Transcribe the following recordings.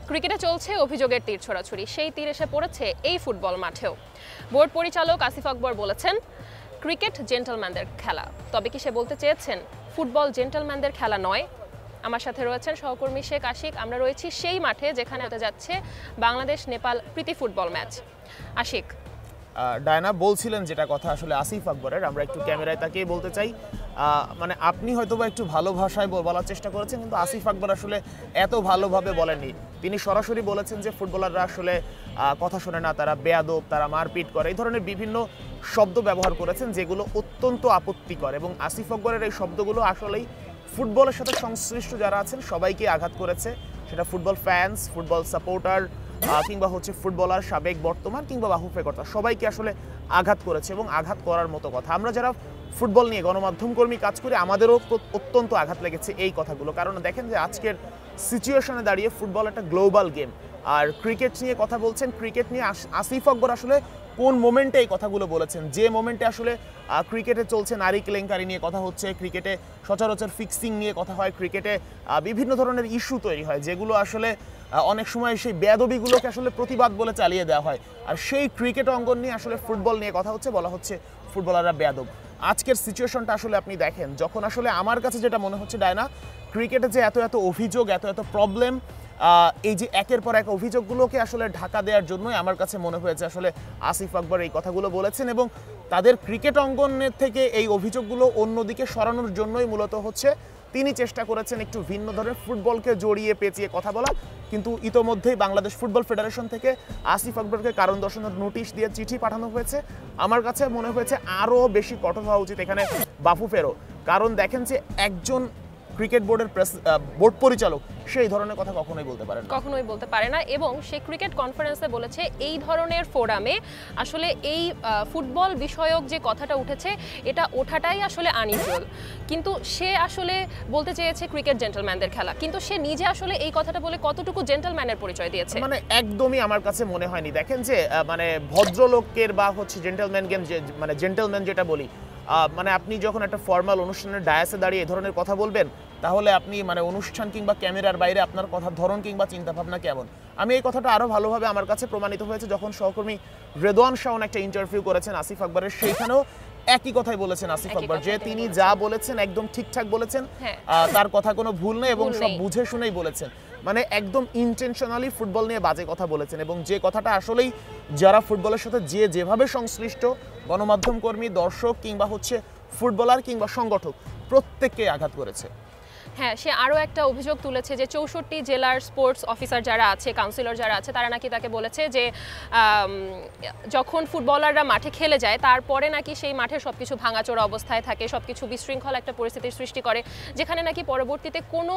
ক্রিকেটে চলছে অভিযোগের তীর ছোড়াছুড়ি, সেই তীর এসে পড়েছে এই ফুটবল মাঠেও। বোর্ড পরিচালক আসিফ আকবর বলেছেন ক্রিকেট জেন্টলম্যানদের খেলা। তবে কি সে বলতে চেয়েছেন ফুটবল জেন্টলম্যানদের খেলা নয়? আমার সাথে রয়েছেন সহকর্মী শেখ আশিক। আমরা রয়েছি সেই মাঠে যেখানে হতে যাচ্ছে বাংলাদেশ নেপাল প্রীতি ফুটবল ম্যাচ। আশিক, ডায়না বলছিলেন যেটা কথা আসলে আসিফ আকবরের, আমরা একটু ক্যামেরায় তাকিয়ে বলতে চাই, মানে আপনি হয়তো বা একটু ভালো ভাষায় বলার চেষ্টা করেছেন, কিন্তু আসিফ আকবর আসলে এত ভালোভাবে বলেননি। তিনি সরাসরি বলেছেন যে ফুটবলাররা আসলে কথা শোনে না, তারা বেয়াদব, তারা মারপিট করে, এই ধরনের বিভিন্ন শব্দ ব্যবহার করেছেন যেগুলো অত্যন্ত আপত্তিকর। এবং আসিফ আকবরের এই শব্দগুলো আসলেই ফুটবলের সাথে সংশ্লিষ্ট যারা আছেন সবাইকে আঘাত করেছে, সেটা ফুটবল ফ্যান্স, ফুটবল সাপোর্টার কিংবা হচ্ছে ফুটবলার সাবেক বর্তমান কিংবা বাহুফেকর্তা, সবাইকে আসলে আঘাত করেছে এবং আঘাত করার মতো কথা। আমরা যারা ফুটবল নিয়ে গণমাধ্যম কর্মী কাজ করি আমাদেরও অত্যন্ত আঘাত লেগেছে এই কথাগুলো। কারণ দেখেন যে আজকের সিচুয়েশনে দাঁড়িয়ে ফুটবল একটা গ্লোবাল গেম, আর ক্রিকেট নিয়ে কথা বলছেন। ক্রিকেট নিয়ে আসিফ আকবর আসলে কোন মোমেন্টে এই কথাগুলো বলেছেন? যে মোমেন্টে আসলে ক্রিকেটে চলছে নারী কেলেঙ্কারি নিয়ে কথা হচ্ছে, ক্রিকেটে সচরাচর ফিক্সিং নিয়ে কথা হয়, ক্রিকেটে বিভিন্ন ধরনের ইস্যু তৈরি হয় যেগুলো আসলে অনেক সময় সেই বেয়াদবিগুলোকে আসলে প্রতিবাদ বলে চালিয়ে দেওয়া হয়। আর সেই ক্রিকেট অঙ্গন নিয়ে আসলে ফুটবল নিয়ে কথা হচ্ছে, বলা হচ্ছে ফুটবলাররা বেয়াদব। আজকের সিচুয়েশনটা আসলে আপনি দেখেন, যখন আসলে আমার কাছে যেটা মনে হচ্ছে ডায়না, ক্রিকেটে যে এত এত অভিযোগ, এত এত প্রবলেম, এই যে একের পর এক অভিযোগগুলোকে আসলে ঢাকা দেওয়ার জন্যই আমার কাছে মনে হয়েছে আসলে আসিফ আকবর এই কথাগুলো বলেছেন। এবং তাদের ক্রিকেট অঙ্গনের থেকে এই অভিযোগগুলো অন্যদিকে সরানোর জন্যই মূলত হচ্ছে তিনি চেষ্টা করেছেন একটু ভিন্ন ধরনের ফুটবলকে জড়িয়ে পেঁচিয়ে কথা বলা। কিন্তু ইতোমধ্যেই বাংলাদেশ ফুটবল ফেডারেশন থেকে আসিফ আকবরকে কারণ দর্শানোর নোটিশ দিয়ে চিঠি পাঠানো হয়েছে। আমার কাছে মনে হয়েছে আরও বেশি কঠোর হওয়া উচিত এখানে বাফুফেরও। কারণ দেখেন যে একজন ক্রিকেট বোর্ডের বোর্ড পরিচালক সেই ধরনের কথা কখনোই বলতে পারে না। এবং সে ক্রিকেট কনফারেন্সে বলেছে এই ধরনের ফোরামে আসলে এই ফুটবল বিষয়ক যে কথাটা উঠেছে এটা ওঠাটাই আসলে আনইউজুয়াল। কিন্তু সে আসলে বলতে চেয়েছে ক্রিকেট জেন্টলম্যানদের খেলা, কিন্তু সে নিজে আসলে এই কথাটা বলে কতটুকু জেন্টলম্যানের পরিচয় দিয়েছে মানে একদমই আমার কাছে মনে হয়নি। দেখেন যে মানে ভদ্রলোকের বা হচ্ছে জেন্টলম্যান গেম, মানে জেন্টলম্যান যেটা বলি, মানে আপনি যখন একটা ফর্মাল অনুষ্ঠানের ডায়াসে দাঁড়িয়ে এই ধরনের কথা বলবেন, তাহলে আপনি মানে অনুষ্ঠান কিংবা ক্যামেরার বাইরে আপনার কথার ধরন কিংবা চিন্তাভাবনা কেমন। আমি এই কথাটা আরও ভালোভাবে আমার কাছে প্রমাণিত হয়েছে যখন সহকর্মী রেদওয়ান শাওন একটা ইন্টারভিউ করেছেন আসিফ আকবরের, সেইখানেও একই কথাই বলেছেন আসিফ আকবর, যে তিনি যা বলেছেন একদম ঠিকঠাক বলেছেন, তার কথা কোনো ভুল নেই এবং সব বুঝে শুনেই বলেছেন। মানে একদম ইন্টেনশনালি ফুটবল নিয়ে বাজে কথা বলেছেন, এবং যে কথাটা আসলেই যারা ফুটবলের সাথে যেভাবে সংশ্লিষ্ট গণমাধ্যম কর্মী, দর্শক কিংবা হচ্ছে ফুটবলার কিংবা সংগঠক, প্রত্যেককে আঘাত করেছে। হ্যাঁ, সে আরও একটা অভিযোগ তুলেছে যে 64 জেলার স্পোর্টস অফিসার যারা আছে, কাউন্সিলর যারা আছে, তারা নাকি তাকে বলেছে যে যখন ফুটবলাররা মাঠে খেলে যায় তারপরে নাকি সেই মাঠে সবকিছু ভাঙাচোরা অবস্থায় থাকে, সবকিছু বিশৃঙ্খল একটা পরিস্থিতির সৃষ্টি করে, যেখানে নাকি পরবর্তীতে কোনো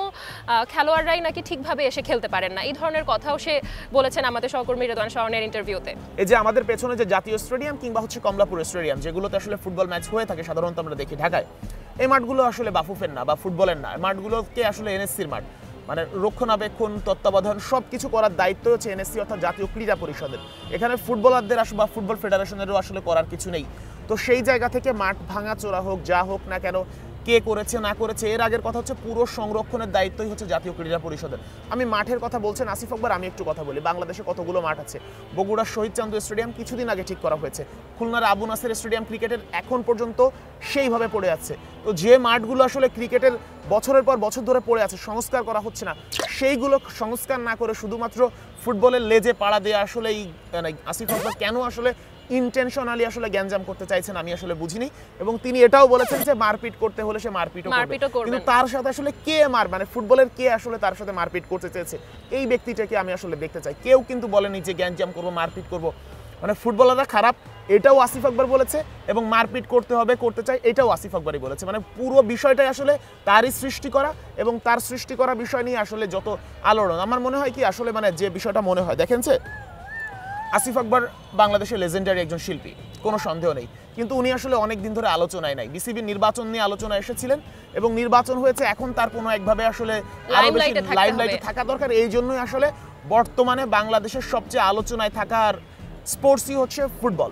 খেলোয়াড়রাই নাকি ঠিকভাবে এসে খেলতে পারেন না। এই ধরনের কথাও সে বলেছেন আমাদের সহকর্মী রেদওয়ান শাওনের ইন্টারভিউতে। এই যে আমাদের পেছনে যে জাতীয় স্টেডিয়াম কিংবা হচ্ছে কমলাপুর স্টেডিয়াম, যেগুলোতে আসলে ফুটবল ম্যাচ হয়ে থাকে সাধারণত আমরা দেখি ঢাকায়, এই মাঠগুলো আসলে বাফুফের না বা ফুটবলের না, মাঠগুলোকে আসলে এনএসসির মাঠ। মানে রক্ষণাবেক্ষণ, তত্ত্বাবধান সব কিছু করার দায়িত্ব হচ্ছে এনএসসি অর্থাৎ জাতীয় ক্রীড়া পরিষদের। এখানে ফুটবলারদের বা ফুটবল ফেডারেশনেরও আসলে করার কিছু নেই। তো সেই জায়গা থেকে মাঠ ভাঙাচোরা হোক, যা হোক না কেন, কে করেছে না করেছে, এর আগের কথা হচ্ছে পুরো সংরক্ষণের দায়িত্বই হচ্ছে জাতীয় ক্রীড়া পরিষদের। আমি মাঠের কথা বলছেন আসিফ আকবর, আমি একটু কথা বলি। বাংলাদেশে কতগুলো মাঠ আছে। বগুড়ার শহীদ চান্দু স্টেডিয়াম কিছুদিন আগে ঠিক করা হয়েছে, খুলনার আবু নাসের স্টেডিয়াম ক্রিকেটের এখন পর্যন্ত সেইভাবে পড়ে আছে। তো যে মাঠগুলো আসলে ক্রিকেটের বছরের পর বছর ধরে পড়ে আছে, সংস্কার করা হচ্ছে না, সেইগুলো সংস্কার না করে শুধুমাত্র ফুটবলের লেজে পাড়া দিয়ে আসলে এই আসিফ আকবর কেন আসলে ইন্টেনশনালি আসলে গ্যাঞ্জাম করতে চাইছেন আমি আসলে বুঝিনি। এবং তিনি এটাও বলেছেন যে মারপিট করতে হলে সে মারপিটও করবে, কিন্তু তার সাথে আসলে কে মানে ফুটবলের কে আসলে তার সাথে মারপিট করতে চেয়েছে এই ব্যক্তিটাকে আমি আসলে দেখতে চাই। কেউ কিন্তু বলেনি যে গ্যাঞ্জাম করবো, মারপিট করবো। মানে ফুটবলাররা খারাপ এটাও আসিফ আকবর বলেছে, এবং মারপিট করতে হবে, করতে চাই, এটাও আসিফ আকবরই বলেছে। মানে পুরো বিষয়টাই আসলে তারই সৃষ্টি করা, এবং তার সৃষ্টি করা বিষয় নিয়ে আসলে যত আলোড়ন, আমার মনে হয় কি আসলে মানে যে বিষয়টা মনে হয়, দেখেন যে আসিফ আকবর বাংলাদেশের লেজেন্ডারি একজন শিল্পী, কোনো সন্দেহ নেই, কিন্তু উনি আসলে অনেক দিন ধরে আলোচনায় নাই। বিসিবির নির্বাচন নিয়ে আলোচনা এসেছিলেন এবং নির্বাচন হয়েছে, এখন তার কোনো একভাবে আসলে আরো বেশি লাইমলাইটে থাকা দরকার। এই জন্যই আসলে বর্তমানে বাংলাদেশের সবচেয়ে আলোচনায় থাকার স্পোর্টসই হচ্ছে ফুটবল,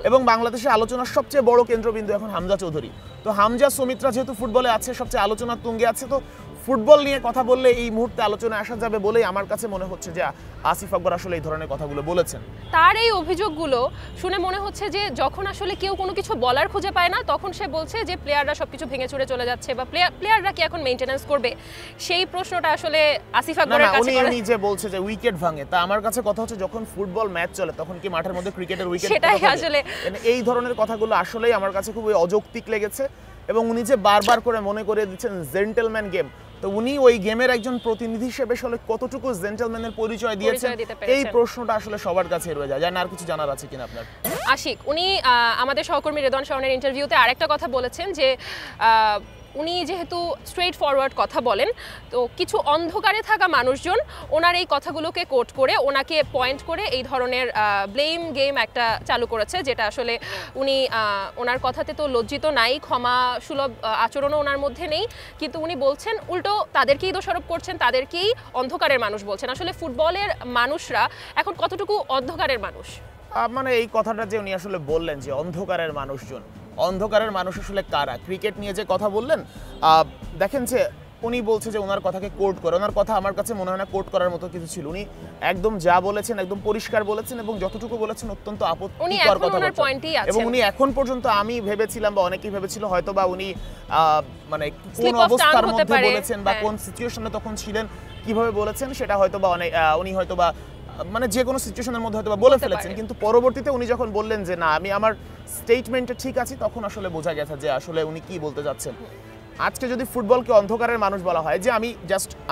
এবং বাংলাদেশের আলোচনার সবচেয়ে বড় কেন্দ্রবিন্দু এখন হামজা চৌধুরী। তো হামজা সুমিত্রা যেহেতু ফুটবলে আছে, সবচেয়ে আলোচনার তুঙ্গে আছে, তো ফুটবল নিয়ে কথা বললে এই মুহূর্তে আলোচনায় আসা যাবে বলেই আমার কাছে মনে হচ্ছে যে আসিফ আকবর আসলে এই ধরনের কথাগুলো বলেছেন। তার এই অভিযোগগুলো শুনে মনে হচ্ছে যে যখন আসলে কেউ কোনো কিছু বলার খুঁজে পায় না তখন সে বলছে যে প্লেয়াররা সবকিছু ভেঙে চুরে চলে যাচ্ছে বা প্লেয়াররা কি এখন মেইনটেনেন্স করবে, সেই প্রশ্নটা আসলে আসিফ আকবরের কাছে করে। উনি যে বলছে যে উইকেট ভাঙে, তা আমার কাছে কথা হচ্ছে যখন ফুটবল ম্যাচ চলে তখন কি মাঠের মধ্যে ক্রিকেটের উইকেট? সেটাই আসলে এই ধরনের কথাগুলো আসলেই আমার কাছে খুবই অযৌক্তিক লেগেছে। এবং উনি যে বারবার করে মনে করে দিচ্ছেন জেন্টলম্যান গেম, তো উনি ওই গেমের একজন প্রতিনিধি হিসেবে আসলে কতটুকু জেন্টলম্যানের পরিচয় দিয়েছেন এই প্রশ্নটা আসলে সবার কাছে রয়ে যায়। জানেন আর কিছু জানার আছে কিনা আপনার? আশিক, উনি আমাদের সহকর্মী রেদওয়ান শাওনের ইন্টারভিউতে আরেকটা কথা বলেছেন যে উনি যেহেতু স্ট্রেট ফরওয়ার্ড কথা বলেন, তো কিছু অন্ধকারে থাকা মানুষজন ওনার এই কথাগুলোকে কোট করে ওনাকে পয়েন্ট করে এই ধরনের ব্লেম গেম একটা চালু করেছে, যেটা আসলে উনি ওনার কথাতে তো লজ্জিত নাই, ক্ষমা সুলভ আচরণও ওনার মধ্যে নেই, কিন্তু উনি বলছেন উল্টো তাদেরকেই দোষারোপ করছেন, তাদেরকেই অন্ধকারের মানুষ বলছেন। আসলে ফুটবলের মানুষরা এখন কতটুকু অন্ধকারের মানুষ? মানে এই কথাটা যে উনি আসলে বললেন যে অন্ধকারের মানুষজন, অন্ধকারের মানুষ আসলে কারা? ক্রিকেট নিয়ে যে কথা বললেন, দেখেন যে উনি বলছে যে ওনার কথাকে কোট করে, ওনার কথা আমার কাছে মনে হয় না কোট করার মতো কিছু ছিল। উনি একদম যা বলেছেন একদম পরিষ্কার বলেছেন এবং যতটুকু বলেছেন অত্যন্ত আপত্তিকর কথা বলেছেন। এবং উনি এখন পর্যন্ত আমি ভেবেছিলাম বা অনেকেই ভেবেছিল হয়তো বা উনি মানে কোন অবস্থার মধ্যে বলেছেন বা কোন সিচুয়েশনে তখন ছিলেন, কিভাবে বলেছেন সেটা হয়তো বা উনি হয়তো বা মানে যে কোনো সিচুয়েশনের মধ্যে হয়তো বলে ফেলেছেন, কিন্তু পরবর্তীতে উনি যখন বললেন যে না আমি আমার স্টেটমেন্টে ঠিক আছি, তখন আসলে বোঝা গেছে যে আসলে উনি কি বলতে যাচ্ছেন। আজকে যদি ফুটবলকে অন্ধকারের মানুষ বলা হয়, যে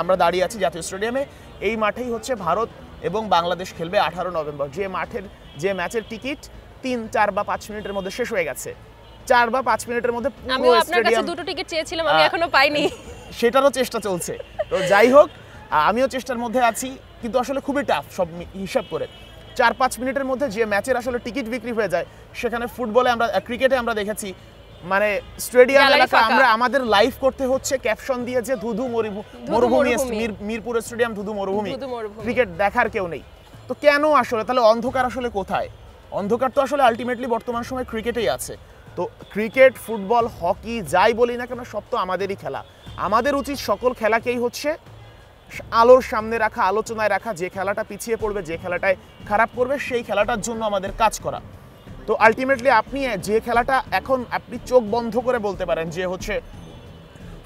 আমরা দাঁড়িয়ে আছি জাতীয় স্টেডিয়ামে, এই মাঠেই হচ্ছে ভারত এবং বাংলাদেশ খেলবে 18 নভেম্বর, যে ম্যাচের টিকিট 3, 4 বা 5 মিনিটের মধ্যে শেষ হয়ে গেছে। 4 বা 5 মিনিটের মধ্যে আমিও আপনার কাছে দুটো টিকিট চেয়েছিলাম, আমি এখনো পাইনি। সেটারও চেষ্টা চলছে। তো যাই হোক, আমিও চেষ্টার মধ্যে আছি, কিন্তু আসলে খুবই টাফ সব হিসাব করে। 4-5 মিনিটের মধ্যে যে ম্যাচের আসলে টিকিট বিক্রি হয়ে যায়, সেখানে ক্রিকেটে আমরা দেখেছি মানে স্টেডিয়াম এলাকা আমরা আমাদের লাইভ করতে হচ্ছে ক্যাপশন দিয়ে যে ধুধু মরুভূমি, মিরপুর স্টেডিয়াম ধুধু মরুভূমি, ক্রিকেট দেখার কেউ নেই। তো কেন আসলে তাহলে অন্ধকার আসলে কোথায়? অন্ধকার তো আসলে আলটিমেটলি বর্তমান সময় ক্রিকেটেই আছে। তো ক্রিকেট, ফুটবল, হকি যাই বলি না কেন সব তো আমাদেরই খেলা। আমাদের উচিত সকল খেলাকেই হচ্ছে আলোর সামনে রাখা, আলোচনায় রাখা, যে খেলাটা পিছিয়ে পড়বে, যে খেলাটায় খারাপ করবে, সেই খেলাটার জন্য আমাদের কাজ করা। তো আলটিমেটলি আপনি যে খেলাটা এখন আপনি চোখ বন্ধ করে বলতে পারেন যে হচ্ছে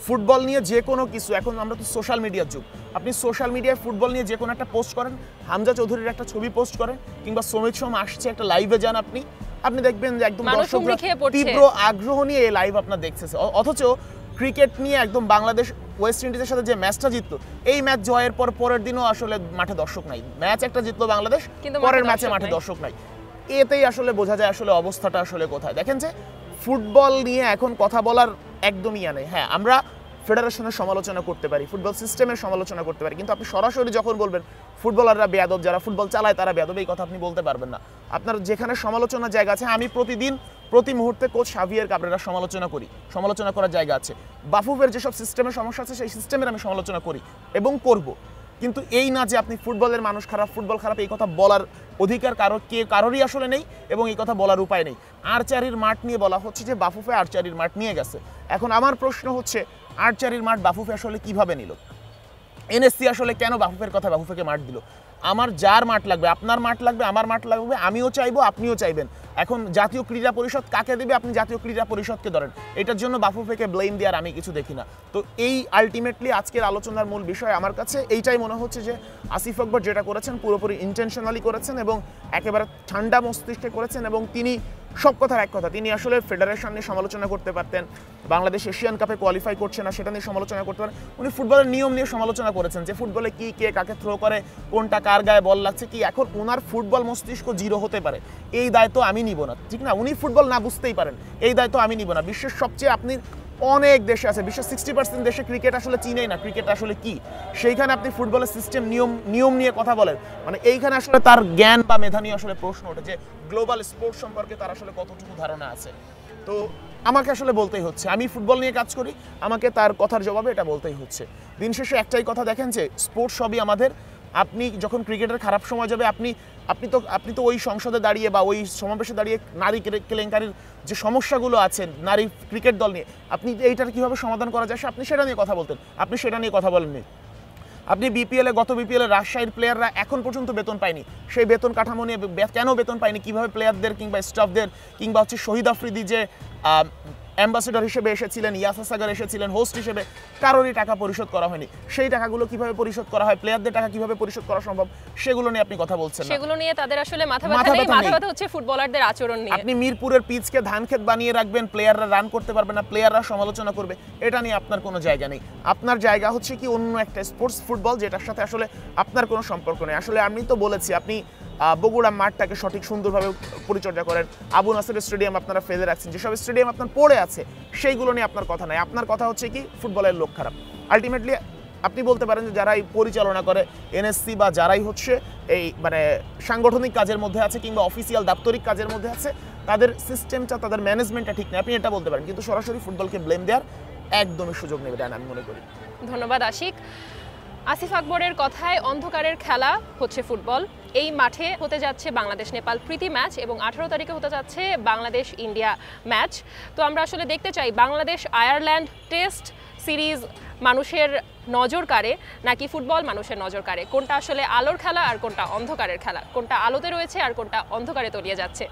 ফুটবল নিয়ে যে কোনো কিছু, এখন আমরা তো সোশ্যাল মিডিয়ার যুগ, আপনি সোশ্যাল মিডিয়ায় ফুটবল নিয়ে যে কোনো একটা পোস্ট করেন, হামজা চৌধুরীর একটা ছবি পোস্ট করেন, কিংবা সমিত সোম আসছে একটা লাইভে যান, আপনি দেখবেন যে একদম দর্শকরা তীব্র আগ্রহ নিয়ে এই লাইভ আপনার দেখতেছে। অথচ ক্রিকেট নিয়ে একদম বাংলাদেশ ওয়েস্ট ইন্ডিজের সাথে যে ম্যাচটা জিতলো, এই ম্যাচ জয়ের পরের দিনও আসলে মাঠে দর্শক নাই। ম্যাচ একটা জিতলো বাংলাদেশ, পরের ম্যাচে মাঠে দর্শক নাই। এতেই আসলে বোঝা যায় আসলে অবস্থাটা আসলে কোথায়। দেখেন যে ফুটবল নিয়ে এখন কথা বলার একদমই নেই। হ্যাঁ, আমরা ফেডারেশনের সমালোচনা করতে পারি, ফুটবল সিস্টেমের সমালোচনা করতে পারি, কিন্তু আপনি সরাসরি যখন বলবেন ফুটবলাররা বেয়াদব, যারা ফুটবল চালায় তারা বেয়াদব, এই কথা আপনি বলতে পারবেন না। আপনার যেখানে সমালোচনার জায়গা আছে, আমি প্রতি মুহূর্তে কোচ শাভিয়ের কাবরেরার সমালোচনা করার জায়গা আছে। বাফুফের যেসব সিস্টেমের সমস্যা আছে সেই সিস্টেমের আমি সমালোচনা করি এবং করব, কিন্তু এই না যে আপনি ফুটবলের মানুষ খারাপ, ফুটবল খারাপ, এই কথা বলার অধিকার কারোরই আসলে নেই এবং এই কথা বলার উপায় নেই। আর্চারির মাঠ নিয়ে বলা হচ্ছে যে বাফুফে আর্চারির মাঠ নিয়ে গেছে। এখন আমার প্রশ্ন হচ্ছে আর্চারির মাঠ বাফুফে আসলে কিভাবে নিল? এনএসসি আসলে কেন বাফুফের কথা বাফুফেকে মাঠ দিল? আমার যার মাঠ লাগবে, আপনার মাঠ লাগবে, আমার মাঠ লাগবে, আমিও চাইবো, আপনিও চাইবেন। এখন জাতীয় ক্রীড়া পরিষদ কাকে দেবে? আপনি জাতীয় ক্রীড়া পরিষদকে ধরেন। এটার জন্য বাফুফেকে ব্লেম দেওয়ার আমি কিছু দেখি না। তো এই আলটিমেটলি আজকের আলোচনার মূল বিষয় আমার কাছে এইটাই মনে হচ্ছে যে আসিফ আকবর যেটা করেছেন পুরোপুরি ইন্টেনশনালি করেছেন এবং একেবারে ঠান্ডা মস্তিষ্কে করেছেন। এবং তিনি সব কথার এক কথা, তিনি আসলে ফেডারেশন নিয়ে সমালোচনা করতে পারতেন, বাংলাদেশ এশিয়ান কাপে কোয়ালিফাই করছে না সেটা নিয়ে সমালোচনা করতে পারেন। উনি ফুটবলের নিয়ম নিয়ে সমালোচনা করেছেন যে ফুটবলে কি, কে কাকে থ্রো করে, কোনটা কার গায়ে বল লাগছে কি। এখন ওনার ফুটবল মস্তিষ্ক জিরো হতে পারে, এই দায়িত্ব আমি নিব না, ঠিক না? উনি ফুটবল না বুঝতেই পারেন, এই দায়িত্ব আমি নিব না। বিশ্বের সবচেয়ে আপনি অনেক দেশে আছে, বিশ্বের 60% দেশে ক্রিকেট আসলে চিনেই না ক্রিকেট আসলে কি। সেইখানে আপনি ফুটবলের সিস্টেম নিয়ম নিয়ে কথা বলেন, মানে এইখানে আসলে তার জ্ঞান বা মেধা নিয়ে আসলে প্রশ্ন ওঠে যে গ্লোবাল স্পোর্টস সম্পর্কে তার আসলে কতটুকু ধারণা আছে। তো আমাকে আসলে বলতেই হচ্ছে, আমি ফুটবল নিয়ে কাজ করি, আমাকে তার কথার জবাবে এটা বলতেই হচ্ছে। দিন শেষে একটাই কথা, দেখেন যে স্পোর্টস সবই আমাদের আপনি যখন ক্রিকেটের খারাপ সময় যাবে আপনি তো ওই সংসদে দাঁড়িয়ে বা ওই সমাবেশে দাঁড়িয়ে নারী কেলেঙ্কারির যে সমস্যাগুলো আছে নারী ক্রিকেট দল নিয়ে আপনি এইটার কীভাবে সমাধান করা যায় আপনি সেটা নিয়ে কথা বলতেন, আপনি সেটা নিয়ে কথা বলেননি। আপনি গত বিপিএলে রাজশাহীর প্লেয়াররা এখন পর্যন্ত বেতন পায়নি, সেই বেতন কাঠামো নিয়ে কেন বেতন পায়নি, কীভাবে প্লেয়ারদের কিংবা স্টাফদের কিংবা হচ্ছে শহীদ আফ্রিদি যে অ্যাম্বাসেডর হিসেবে এসেছিলেন, ইয়াসা সাগর এসেছিলেন হোস্ট হিসেবে, কারোরই টাকা পরিশোধ করা হয়নি। সেই টাকাগুলো কিভাবে পরিশোধ করা হয়, প্লেয়ারদের টাকা কিভাবে পরিশোধ করা সম্ভব, সেগুলো নিয়ে আপনি কথা বলছেন না। সেগুলো নিয়ে তাদের আসলে মাথা ব্যথা হচ্ছে ফুটবলারদের আচরণ নিয়ে। আপনি মিরপুরের পিচকে ধানক্ষেত বানিয়ে রাখবেন, প্লেয়াররা রান করতে পারবে না, প্লেয়াররা সমালোচনা করবে, এটা নিয়ে আপনার কোনো জায়গা নেই। আপনার জায়গা হচ্ছে কি অন্য একটা স্পোর্টস ফুটবল যেটার সাথে আসলে আপনার কোনো সম্পর্ক নেই। আসলে আমি তো বলেছি আপনি বগুড়া মাঠটাকে সঠিক সুন্দরভাবে পরিচর্যা করেন, আবু নাসের স্টেডিয়াম আপনারা ফেলে রাখছেন, যেসব স্টেডিয়াম আপনার পড়ে আছে সেইগুলো নিয়ে আপনার কথা নাই। আপনার কথা হচ্ছে কি ফুটবলের লোক খারাপ। আলটিমেটলি আপনি বলতে পারেন যে যারাই পরিচালনা করে এনএসসি বা যারাই হচ্ছে এই মানে সাংগঠনিক কাজের মধ্যে আছে কিংবা অফিসিয়াল দাপ্তরিক কাজের মধ্যে আছে, তাদের সিস্টেমটা তাদের ম্যানেজমেন্টটা ঠিক নেই, আপনি এটা বলতে পারেন, কিন্তু সরাসরি ফুটবলকে ব্লেম দেওয়ার একদমই সুযোগ নেবে না আমি মনে করি। ধন্যবাদ আশিক। আসিফ আকবরের কথায় অন্ধকারের খেলা হচ্ছে ফুটবল। এই মাঠে হতে যাচ্ছে বাংলাদেশ নেপাল প্রীতি ম্যাচ এবং 18 তারিখে হতে যাচ্ছে বাংলাদেশ ইন্ডিয়া ম্যাচ। তো আমরা আসলে দেখতে চাই বাংলাদেশ আয়ারল্যান্ড টেস্ট সিরিজ মানুষের নজর কাড়ে নাকি ফুটবল মানুষের নজর কাড়ে, কোনটা আসলে আলোর খেলা আর কোনটা অন্ধকারের খেলা, কোনটা আলোতে রয়েছে আর কোনটা অন্ধকারে তলিয়ে যাচ্ছে।